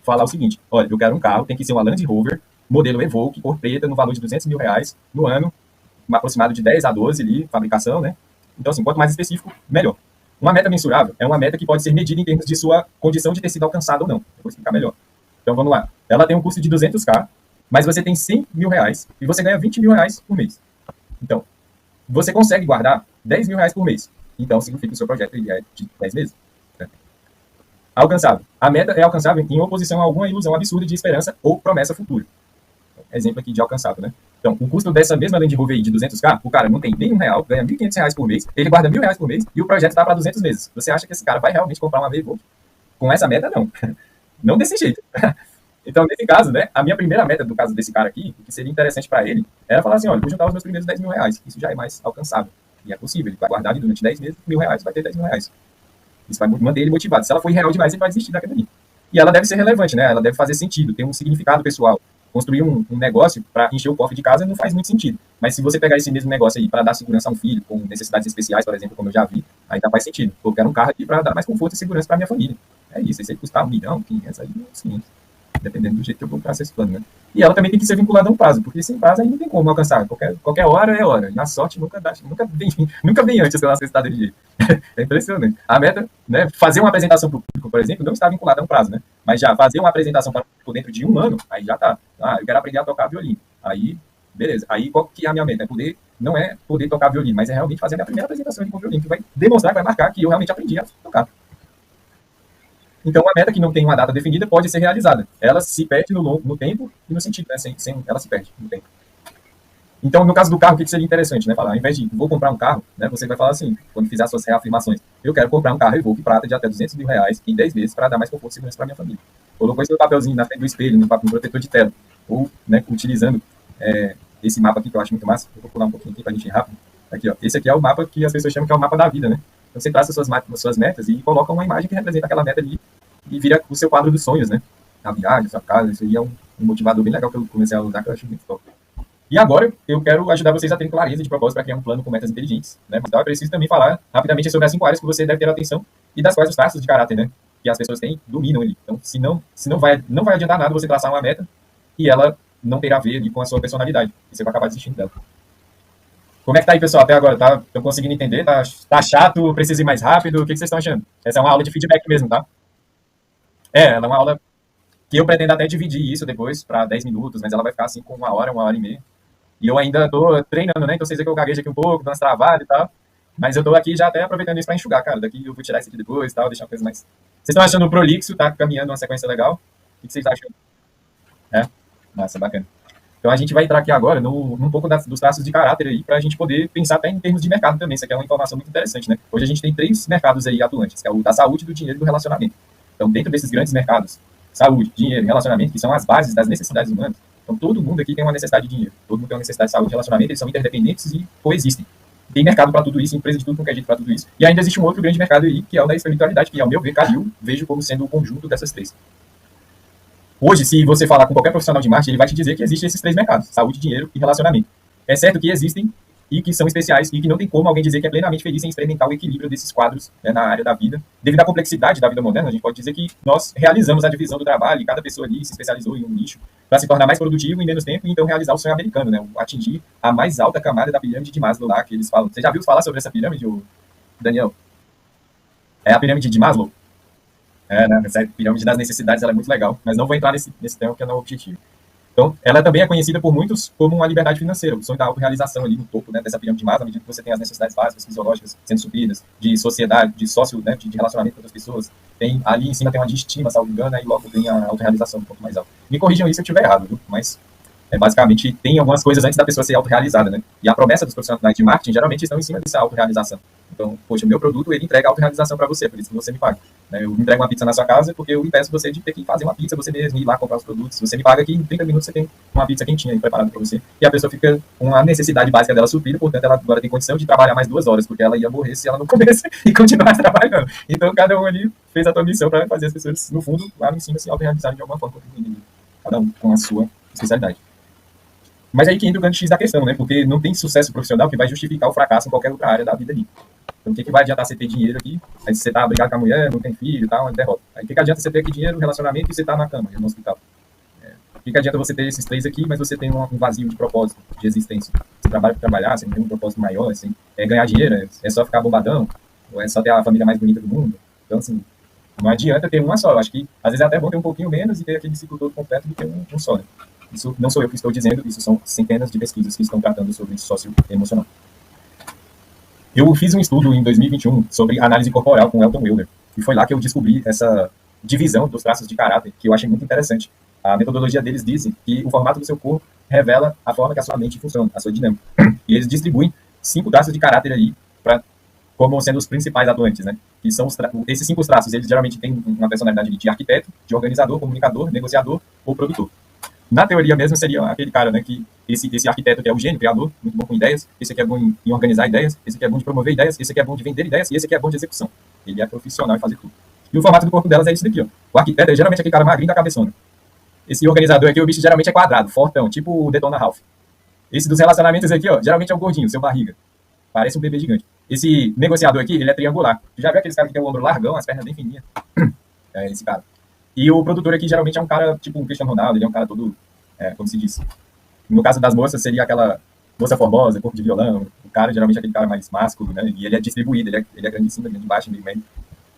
falar o seguinte: olha, eu quero um carro, tem que ser uma Land Rover, modelo Evoque, cor preta, no valor de R$ 200 mil no ano, um aproximado de 10 a 12 ali, fabricação, né? Então, assim, quanto mais específico, melhor. Uma meta mensurável é uma meta que pode ser medida em termos de sua condição de ter sido alcançada ou não. Eu vou explicar melhor. Então, vamos lá. Ela tem um custo de 200k, mas você tem R$ 100 mil e você ganha R$ 20 mil por mês. Então, você consegue guardar R$ 10 mil por mês. Então, significa que o seu projeto ele é de 10 meses. Né? Alcançável. A meta é alcançável em oposição a alguma ilusão absurda de esperança ou promessa futura. Exemplo aqui de alcançável, né? Então, o custo dessa mesma Land Rover aí de 200k, o cara não tem nem R$ 1, ganha R$ 1.500 por mês, ele guarda R$ 1.000 por mês e o projeto está para 200 meses. Você acha que esse cara vai realmente comprar uma Evoque? Com essa meta, não. Não desse jeito. Então, nesse caso, né, a minha primeira meta do caso desse cara aqui, o que seria interessante para ele, era falar assim, olha, vou juntar os meus primeiros R$ 10 mil. Isso já é mais alcançável. E é possível. Ele vai guardar ali durante 10 meses R$ 1.000, vai ter R$ 10 mil. Isso vai manter ele motivado. Se ela for irreal demais, ele vai desistir daquilo ali. E ela deve ser relevante, né? Ela deve fazer sentido, ter um significado pessoal. Construir um negócio para encher o cofre de casa não faz muito sentido. Mas se você pegar esse mesmo negócio aí para dar segurança a um filho com necessidades especiais, por exemplo, como eu já vi, ainda faz sentido. Eu quero um carro aqui para dar mais conforto e segurança para minha família. É isso. E se ele custar R$ 1.500.000, aí sim, dependendo do jeito que eu vou traçar esse plano, né? E ela também tem que ser vinculada a um prazo, porque sem prazo aí não tem como alcançar. Qualquer hora é hora. E a sorte nunca vem antes pela necessidade de jeito. É impressionante. A meta, né, fazer uma apresentação para o público, por exemplo, não está vinculada a um prazo, né? Mas já fazer uma apresentação para o público dentro de um ano, aí já tá. Ah, eu quero aprender a tocar violino. Aí, beleza. Aí qual que é a minha meta? Não é poder tocar violino, mas é realmente fazer a minha primeira apresentação com violino, que vai demonstrar, vai marcar que eu realmente aprendi a tocar. Então, uma meta que não tem uma data definida pode ser realizada. Ela se perde no tempo e no sentido, né? Ela se perde no tempo. Então, no caso do carro, o que seria interessante, né? Falar, ao invés de vou comprar um carro, né? Você vai falar assim, quando fizer as suas reafirmações, eu quero comprar um carro Evoque prata de até R$ 200 mil em 10 meses para dar mais conforto e segurança para minha família. Colocou esse papelzinho na frente do espelho, no protetor de tela, ou, né, utilizando esse mapa aqui que eu acho muito massa. Eu vou pular um pouquinho aqui para a gente ir rápido. Aqui, ó. Esse aqui é o mapa que as pessoas chamam que é o mapa da vida, né? Então, você traça suas metas e coloca uma imagem que representa aquela meta ali e vira o seu quadro dos sonhos, né? A viagem, a sua casa, isso aí é um motivador bem legal que eu comecei a usar, que eu acho muito top. E agora, eu quero ajudar vocês a terem clareza de propósito para criar um plano com metas inteligentes, né? Então, eu preciso também falar rapidamente sobre as 5 áreas que você deve ter atenção e das quais os traços de caráter, né? Que as pessoas têm, dominam ali. Então, se não vai adiantar nada você traçar uma meta e ela não ter a ver ali com a sua personalidade. E você vai acabar desistindo dela. Como é que tá aí, pessoal? Até agora, tá? Estão conseguindo entender? Tá chato? Precisa ir mais rápido? O que vocês estão achando? Essa é uma aula de feedback mesmo, tá? Ela é uma aula que eu pretendo até dividir isso depois para 10 minutos, mas ela vai ficar assim com 1 hora e meia. E eu ainda tô treinando, né? Então vocês veem que eu gaguejo aqui um pouco, dou umas travadas e tal. Mas eu tô aqui já até aproveitando isso para enxugar, cara. Daqui eu vou tirar isso aqui depois e tal, deixar uma coisa mais. Vocês estão achando o prolixo? Tá caminhando uma sequência legal? O que vocês acham? Massa, bacana. Então a gente vai entrar aqui agora num pouco dos traços de caráter aí, para a gente poder pensar até em termos de mercado também. Isso aqui é uma informação muito interessante, né? Hoje a gente tem 3 mercados aí atuantes, que é o da saúde, do dinheiro e do relacionamento. Então, dentro desses grandes mercados, saúde, dinheiro e relacionamento, que são as bases das necessidades humanas, então todo mundo aqui tem uma necessidade de dinheiro, todo mundo tem uma necessidade de saúde e relacionamento, eles são interdependentes e coexistem. Tem mercado para tudo isso, empresa de tudo com que é jeito para tudo isso. E ainda existe um outro grande mercado aí, que é o da espiritualidade, que, ao meu ver, Calil, vejo como sendo o conjunto dessas 3. Hoje, se você falar com qualquer profissional de marketing, ele vai te dizer que existem esses 3 mercados, saúde, dinheiro e relacionamento. É certo que existem e que são especiais e que não tem como alguém dizer que é plenamente feliz sem experimentar o equilíbrio desses quadros, né, na área da vida. Devido à complexidade da vida moderna, a gente pode dizer que nós realizamos a divisão do trabalho e cada pessoa ali se especializou em um nicho para se tornar mais produtivo em menos tempo e então realizar o sonho americano, né, atingir a mais alta camada da pirâmide de Maslow lá, que eles falam. Você já viu falar sobre essa pirâmide, Daniel? É a pirâmide de Maslow? Né, essa pirâmide das necessidades ela é muito legal, mas não vou entrar nesse tema que não é o objetivo. Então, ela também é conhecida por muitos como uma liberdade financeira, o sonho da autorrealização ali no topo, né, dessa pirâmide de Maslow, à medida que você tem as necessidades básicas, fisiológicas, sendo supridas, de sociedade, de sócio, né, de relacionamento com outras pessoas. Tem, ali em cima tem uma de estima, salvo engano, e logo tem a autorrealização um pouco mais alta. Me corrijam isso se eu estiver errado, viu? Mas, basicamente, tem algumas coisas antes da pessoa ser autorrealizada, né? E a promessa dos profissionais de marketing geralmente estão em cima dessa autorrealização. Então, poxa, o meu produto, ele entrega a autorrealização para você, por isso que você me paga. Eu entrego uma pizza na sua casa porque eu impeço você de ter que fazer uma pizza você mesmo, ir lá comprar os produtos. Você me paga aqui, em 30 minutos você tem uma pizza quentinha aí preparada para você. E a pessoa fica com a necessidade básica dela suprida, portanto, ela agora tem condição de trabalhar mais 2 horas, porque ela ia morrer se ela não comesse e continuasse trabalhando. Então, cada um ali fez a sua missão para fazer as pessoas, no fundo, lá em cima, se autorrealizarem de alguma forma, cada um com a sua especialidade. Mas aí que entra o grande X da questão, né? Porque não tem sucesso profissional que vai justificar o fracasso em qualquer outra área da vida ali. Então, o que vai adiantar você ter dinheiro aqui, aí você tá brigado com a mulher, não tem filho e tal, uma derrota. Aí, o que adianta você ter aqui dinheiro, relacionamento, e você tá na cama, no hospital? O que adianta você ter esses três aqui, mas você tem um vazio de propósito, de existência? Você trabalha para trabalhar, você não tem um propósito maior, assim, é ganhar dinheiro, é só ficar bombadão, ou é só ter a família mais bonita do mundo. Então, assim, não adianta ter uma só. Eu acho que, às vezes, é até bom ter um pouquinho menos e ter aquele ciclo todo completo do que um só. Né? Isso não sou eu que estou dizendo, isso são centenas de pesquisas que estão tratando sobre isso socioemocional. Eu fiz um estudo em 2021 sobre análise corporal com Elton Wilder, e foi lá que eu descobri essa divisão dos traços de caráter, que eu achei muito interessante. A metodologia deles diz que o formato do seu corpo revela a forma que a sua mente funciona, a sua dinâmica. E eles distribuem 5 traços de caráter aí, como sendo os principais atuantes, né? Que são esses 5 traços, eles geralmente têm uma personalidade de arquiteto, de organizador, comunicador, negociador ou produtor. Na teoria mesmo seria aquele cara, né, que esse arquiteto que é o gênio, criador, muito bom com ideias, esse aqui é bom em organizar ideias, esse aqui é bom de promover ideias, esse aqui é bom de vender ideias, e esse aqui é bom de execução. Ele é profissional em fazer tudo. E o formato do corpo delas é isso daqui, ó. O arquiteto é geralmente aquele cara magrinho da cabeçona. Esse organizador aqui, o bicho geralmente é quadrado, fortão, tipo o Detona Ralph. Esse dos relacionamentos aqui, ó, geralmente é o gordinho, seu barriga. Parece um bebê gigante. Esse negociador aqui, ele é triangular. Já viu aqueles caras que tem o ombro largão, as pernas bem fininhas? É esse cara. E o produtor aqui, geralmente, é um cara, tipo um Cristiano Ronaldo, ele é um cara todo, como se diz. No caso das moças, seria aquela moça formosa, corpo de violão. O cara, geralmente, é aquele cara mais másculo, né? E ele é distribuído, ele é grande em cima, grande embaixo, meio médio.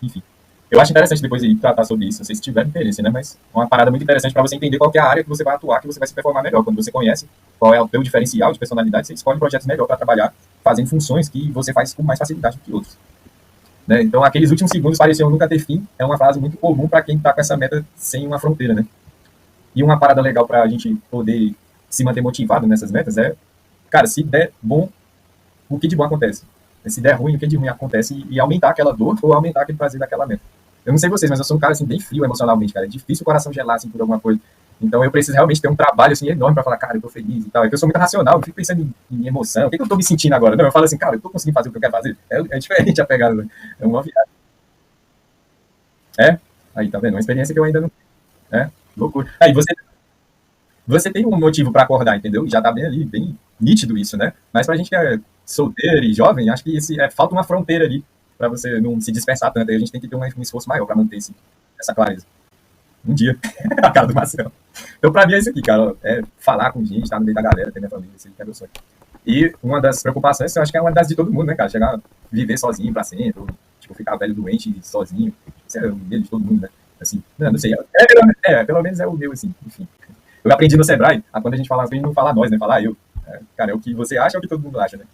Enfim. Eu acho interessante depois ir tratar sobre isso, se tiver interesse, né? Mas é uma parada muito interessante para você entender qual que é a área que você vai atuar, que você vai se performar melhor. Quando você conhece qual é o teu diferencial de personalidade, você escolhe projetos melhor para trabalhar, fazendo funções que você faz com mais facilidade do que outros. Né? Então, aqueles últimos segundos pareciam nunca ter fim, é uma frase muito comum para quem está com essa meta sem uma fronteira, né? E uma parada legal para a gente poder se manter motivado nessas metas é, cara, se der bom, o que de bom acontece? Se der ruim, o que de ruim acontece e aumentar aquela dor ou aumentar aquele prazer daquela meta. Eu não sei vocês, mas eu sou um cara, assim, bem frio emocionalmente, cara. É difícil o coração gelar, assim, por alguma coisa. Então eu preciso realmente ter um trabalho, assim, enorme pra falar, cara, eu tô feliz e tal. É que eu sou muito racional, eu fico pensando em emoção. O que eu tô me sentindo agora? Não, eu falo assim, cara, eu tô conseguindo fazer o que eu quero fazer. É diferente a pegada, né? É uma viagem. É? Aí, tá vendo? Uma experiência que eu ainda não... É? Loucura. Aí, você tem um motivo pra acordar, entendeu? Já tá bem ali, bem nítido isso, né? Mas pra gente que é solteiro e jovem, acho que falta uma fronteira ali pra você não se dispersar tanto. Aí a gente tem que ter um esforço maior pra manter essa clareza. Um dia. A cara do Marcelo. Então, pra mim é isso aqui, cara. É falar com gente, estar no meio da galera, ter minha família, esse é meu sonho. E uma das preocupações, eu acho que é uma das de todo mundo, né, cara? Chegar a viver sozinho pra sempre, ou, tipo, ficar velho doente sozinho. Isso é o medo de todo mundo, né? Assim, não sei. Pelo menos é o meu, assim, enfim. Eu aprendi no Sebrae, quando a gente fala assim, não fala nós, né? Falar eu. Cara, é o que você acha, é o que todo mundo acha, né?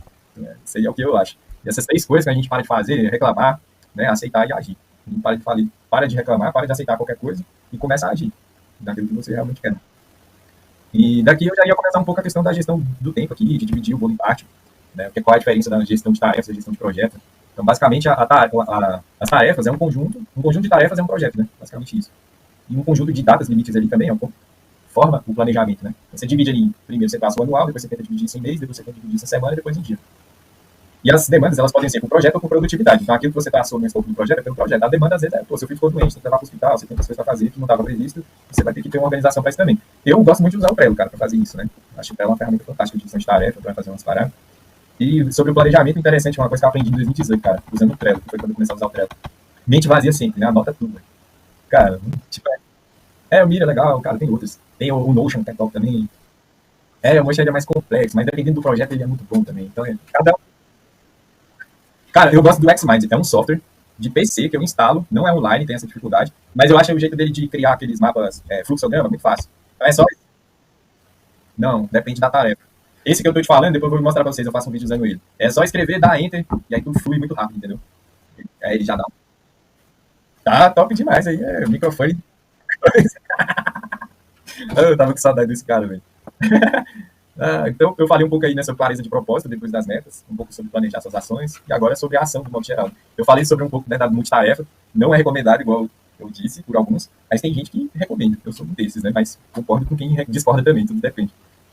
Isso aí é o que eu acho. E essas 3 coisas que a gente para de fazer, reclamar, né, aceitar e agir. A gente para de reclamar, para de aceitar qualquer coisa e começa a agir daquilo que você realmente quer. E daqui eu já ia começar um pouco a questão da gestão do tempo aqui, de dividir o bolo em parte, né, porque qual é a diferença da gestão de tarefas e gestão de projeto. Então, basicamente, as tarefas é um conjunto de tarefas é um projeto, né, basicamente isso. E um conjunto de datas limites ali também forma o planejamento, né. Você divide ali, primeiro você passa o anual, depois você tenta dividir isso em mês, depois você tenta dividir isso em semana e depois em dia. E as demandas, elas podem ser com projeto ou com produtividade. Então, aquilo que você traçou no escopo do projeto é pelo projeto. A demanda, às vezes, seu filho ficou doente, tem que levar para o hospital, você tem outras coisas para fazer que não estava previsto, você vai ter que ter uma organização para isso também. Eu gosto muito de usar o Trello, cara, para fazer isso, né? Acho que o Trello é uma ferramenta fantástica de gestão de tarefa, para fazer umas paradas. E sobre o planejamento, interessante, uma coisa que eu aprendi em 2018, cara, usando o Trello, que foi quando eu comecei a usar o Trello. Mente vazia sempre, né? Anota tudo, velho. Cara, tipo, o Mira é legal, cara, tem outros. Tem o Notion, que é top também. O Notion ele é mais complexo, mas dependendo do projeto, ele é muito bom também. Então, cada um. Cara, eu gosto do Xmind, é um software de PC que eu instalo, não é online, tem essa dificuldade, mas eu acho o jeito dele de criar aqueles mapas, fluxograma, muito fácil. Então é só... Não, depende da tarefa. Esse que eu tô te falando, depois eu vou mostrar pra vocês, eu faço um vídeo usando ele. É só escrever, dar Enter, e aí tudo flui muito rápido, entendeu? Aí ele já dá. Tá top demais aí, microfone. Eu tava com saudade desse cara, velho. Então, eu falei um pouco aí nessa clareza de proposta, depois das metas, um pouco sobre planejar suas ações, e agora sobre a ação do modo geral. Eu falei sobre um pouco, né, da multitarefa, não é recomendado, igual eu disse, por alguns, mas tem gente que recomenda, eu sou um desses, né, mas concordo com quem discorda também, tudo depende.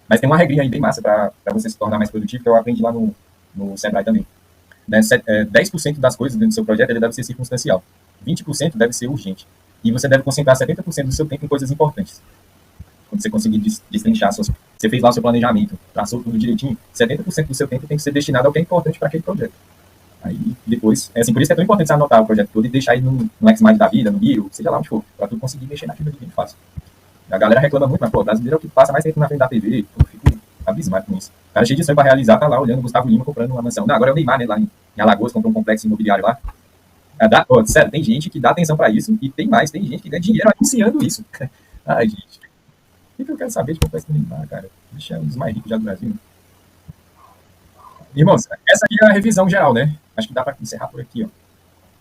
Mas tem uma regrinha aí bem massa para você se tornar mais produtivo, que eu aprendi lá no Sebrae também. Né, 10% das coisas dentro do seu projeto ele deve ser circunstancial, 20% deve ser urgente, e você deve concentrar 70% do seu tempo em coisas importantes. Quando você conseguir destrinchar, você fez lá o seu planejamento, traçou tudo direitinho, 70% do seu tempo tem que ser destinado ao que é importante para aquele projeto. Aí depois, é assim, por isso que é tão importante você anotar o projeto todo e deixar ele no Xmind da vida, no Miro, seja lá onde for, pra tu conseguir mexer naquilo ali bem fácil. A galera reclama muito, mas, pô, o brasileiro é o que passa mais tempo na frente da TV, eu fico abismado com isso. O cara cheio de sonho pra realizar, tá lá olhando o Gustavo Lima comprando uma mansão. Não, agora é o Neymar, né, lá em Alagoas, comprou um complexo imobiliário lá. Pô, sério, tem gente que dá atenção pra isso e tem mais, tem gente que ganha dinheiro anunciando isso. Ai, gente, o que eu quero saber de complexo do Neymar, cara? Deixa é um dos mais ricos já do Brasil. Irmãos, essa aqui é a revisão geral, né? Acho que dá pra encerrar por aqui, ó.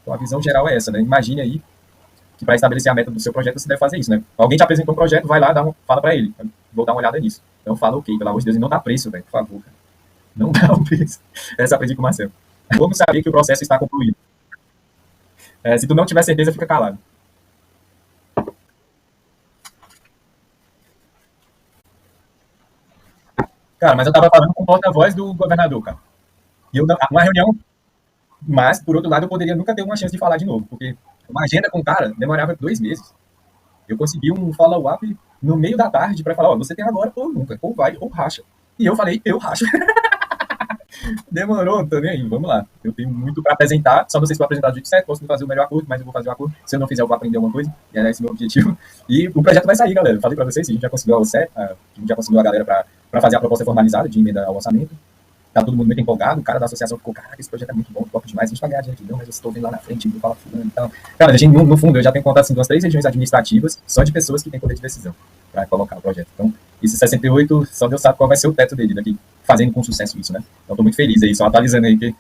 Então a visão geral é essa, né? Imagine aí que para estabelecer a meta do seu projeto você deve fazer isso, né? Alguém te apresentou um projeto, vai lá, fala para ele, vou dar uma olhada nisso. Então fala, ok, pelo amor de Deus, e não dá preço, velho, por favor. Cara. Não dá um preço. Essa aprendi com o Marcelo. Como saber que o processo está concluído? Se tu não tiver certeza, fica calado. Cara, mas eu tava falando com o porta-voz do governador, cara. E eu, uma reunião, mas, por outro lado, eu poderia nunca ter uma chance de falar de novo, porque uma agenda com o cara demorava 2 meses. Eu consegui um follow-up no meio da tarde para falar, ó, você tem agora ou nunca, ou vai ou racha. E eu falei, eu racho. Demorou, também aí, vamos lá. Eu tenho muito para apresentar, só não sei se vou apresentar do jeito certo, posso não fazer o melhor acordo, mas eu vou fazer o acordo. Se eu não fizer, eu vou aprender alguma coisa, e é esse o meu objetivo. E o projeto vai sair, galera. Eu falei para vocês, a gente já conseguiu a gente já conseguiu a galera para fazer a proposta formalizada de emenda ao orçamento. Tá todo mundo muito empolgado, o cara da associação ficou, caraca, esse projeto é muito bom, top demais, a gente vai ganhar dinheiro aqui, não, mas eu estou vendo lá na frente, vou falar fulano e tal. Cara, a gente, no fundo, eu já tenho contato assim, de umas 3 regiões administrativas, só de pessoas que têm poder de decisão para colocar o projeto. Então, esse 68, só Deus sabe qual vai ser o teto dele daqui, fazendo com sucesso isso, né? Então, tô muito feliz aí, só atualizando aí, que,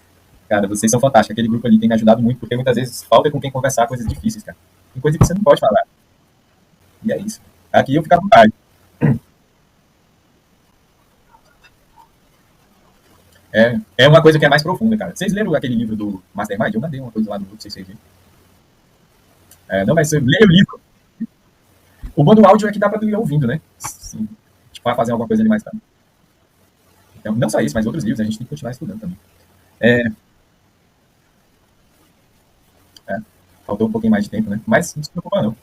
cara, vocês são fantásticos, aquele grupo ali tem me ajudado muito, porque muitas vezes falta com quem conversar coisas difíceis, cara. Tem coisa que você não pode falar. E é isso. Aqui eu fico à vontade. É uma coisa que é mais profunda, cara. Vocês leram aquele livro do Mastermind? Eu mandei uma coisa lá no grupo, vocês viram. Não, mas você lê o livro. O bom do áudio é que dá pra tu ir ouvindo, né? Sim. Tipo, vai fazer alguma coisa ali mais tarde. Então, não só isso, mas outros livros, a gente tem que continuar estudando também. É, é, faltou um pouquinho mais de tempo, né? Mas não se preocupa, não.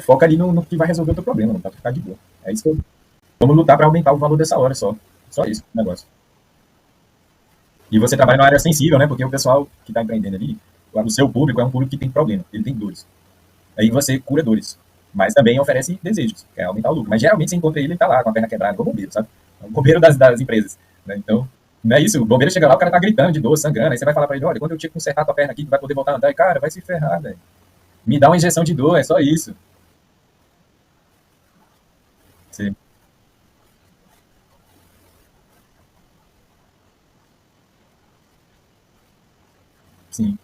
Foca ali no que vai resolver o teu problema, não, pra tu ficar de boa. É isso que eu... Vamos lutar pra aumentar o valor dessa hora só. Só isso, o negócio. E você trabalha numa área sensível, né? Porque o pessoal que tá empreendendo ali, o seu público é um público que tem problema, ele tem dores. Aí você cura dores. Mas também oferece desejos, que é aumentar o lucro. Mas geralmente você encontra ele tá lá com a perna quebrada, igual o bombeiro, sabe? É o bombeiro das empresas. Né? Então, não é isso. O bombeiro chega lá, o cara tá gritando de dor, sangrando. Aí você vai falar pra ele: olha, quando eu tinha que consertar a tua perna aqui, tu vai poder voltar a andar. E, cara, vai se ferrar, velho. Me dá uma injeção de dor, é só isso. Sim, sim.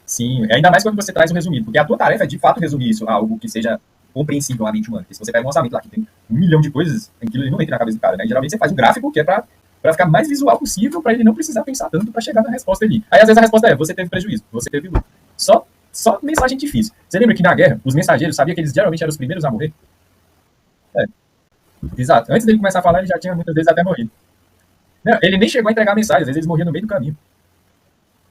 Sim, ainda mais quando você traz um resumido, porque a tua tarefa é de fato resumir isso a algo que seja compreensível à mente humana. Porque se você pega um orçamento lá que tem 1 milhão de coisas, aquilo não entra na cabeça do cara, né? Geralmente você faz um gráfico que é para ficar mais visual possível, para ele não precisar pensar tanto para chegar na resposta ali. Aí às vezes a resposta é: você teve prejuízo, você teve lucro. Só mensagem difícil. Você lembra que na guerra, os mensageiros sabiam que eles geralmente eram os primeiros a morrer? É, exato. Antes dele começar a falar, ele já tinha muitas vezes até morrido. Não, ele nem chegou a entregar a mensagem, às vezes eles morriam no meio do caminho.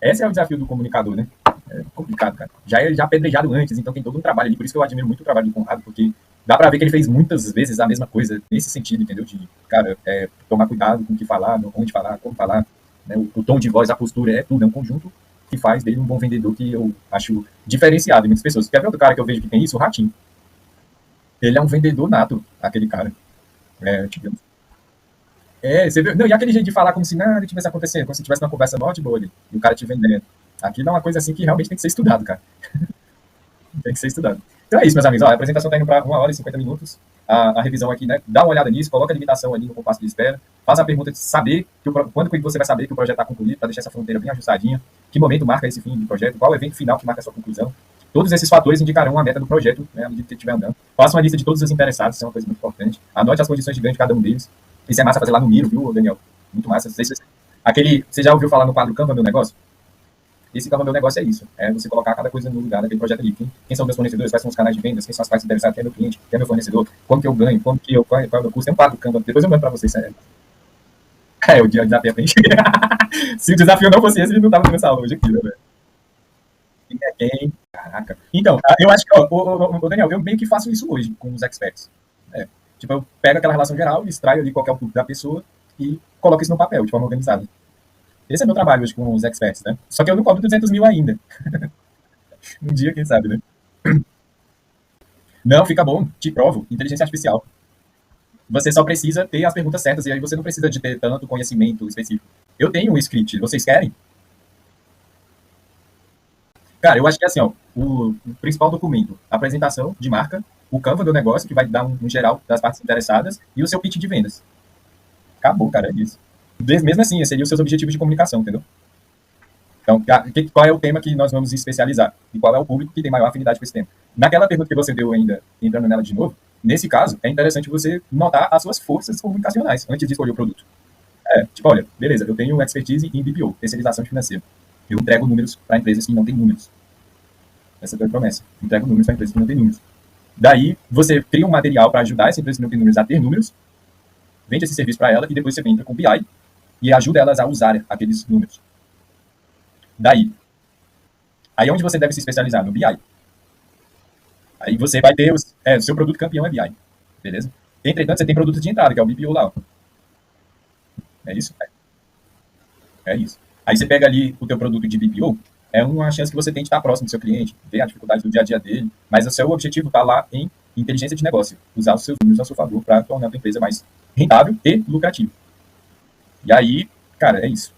Esse é o desafio do comunicador, né? É complicado, cara. Já apedrejado antes, então tem todo um trabalho ali. Por isso que eu admiro muito o trabalho do Conrado, porque dá pra ver que ele fez muitas vezes a mesma coisa nesse sentido, entendeu? De, cara, tomar cuidado com o que falar, onde falar, como falar, né? O tom de voz, a postura, é tudo, é um conjunto que faz dele um bom vendedor que eu acho diferenciado em muitas pessoas. Quer ver outro cara que eu vejo que tem isso? O Ratinho. Ele é um vendedor nato, aquele cara. Tipo, você vê, não, e aquele jeito de falar como se nada tivesse acontecendo, como se tivesse uma conversa norte boa ali, e o cara te vendendo. Aquilo é uma coisa assim que realmente tem que ser estudado, cara. Tem que ser estudado. Então é isso, meus amigos. Ó, a apresentação está indo para 1 hora e 50 minutos. A revisão aqui, né? Dá uma olhada nisso, coloca a limitação ali no compasso de espera. Faz a pergunta de saber quando que você vai saber que o projeto está concluído, para deixar essa fronteira bem ajustadinha. Que momento marca esse fim do projeto? Qual é o evento final que marca a sua conclusão? Todos esses fatores indicarão a meta do projeto, né, à medida que estiver andando. Faça uma lista de todos os interessados, isso é uma coisa muito importante. Anote as condições de ganho de cada um deles. Isso é massa fazer lá no Miro, viu, Daniel? Muito massa. Você já ouviu falar no quadro Canva Meu Negócio? Esse que é o meu negócio, é isso. É você colocar cada coisa no lugar daquele projeto ali. Quem são meus fornecedores, quais são os canais de vendas, quem são as partes interessadas, quem é meu cliente, quem é meu fornecedor, como que eu ganho, qual é o meu custo. Tem um quadro Canva, depois eu mando pra vocês, sério. O desafio é preencher. Se o desafio não fosse esse, ele não tava tendo essa aula hoje aqui, né, velho? Quem é quem? Caraca. Então, eu acho que, ó, Daniel, eu meio que faço isso hoje com os experts. Tipo, eu pego aquela relação geral, extraio ali qual que é o público da pessoa e coloco isso no papel, de forma organizada. Esse é meu trabalho hoje com os experts, né? Só que eu não cobro 200 mil ainda. Um dia, quem sabe, né? Não, fica bom, te provo. Inteligência artificial. Você só precisa ter as perguntas certas, e aí você não precisa de ter tanto conhecimento específico. Eu tenho um script, vocês querem? Cara, eu acho que é assim, ó, o principal documento, a apresentação de marca, o Canva do negócio, que vai dar um geral das partes interessadas, e o seu pitch de vendas. Acabou, cara, é isso. Mesmo assim, esses seriam os seus objetivos de comunicação, entendeu? Então, qual é o tema que nós vamos especializar? E qual é o público que tem maior afinidade com esse tema? Naquela pergunta que você deu ainda, entrando nela de novo, nesse caso, é interessante você notar as suas forças comunicacionais antes de escolher o produto. Tipo, olha, beleza, eu tenho expertise em BPO, terceirização financeira. Eu entrego números para empresas que não têm números. Essa é a promessa. Entrego números para empresas que não têm números. Daí, você cria um material para ajudar essa empresa que não tem números a ter números, vende esse serviço para ela e depois você entra com o BI e ajuda elas a usar aqueles números. Daí, aí é onde você deve se especializar, no BI. Aí você vai ter o seu produto campeão é BI, beleza? Entretanto, você tem produtos de entrada, que é o BPO lá. Ó. É isso? É isso. Aí você pega ali o teu produto de BPO, é uma chance que você tem de estar próximo do seu cliente, ver a dificuldade do dia a dia dele, mas o seu objetivo está lá em inteligência de negócio, usar os seus números a seu favor para tornar a tua empresa mais rentável e lucrativa. E aí, cara, é isso.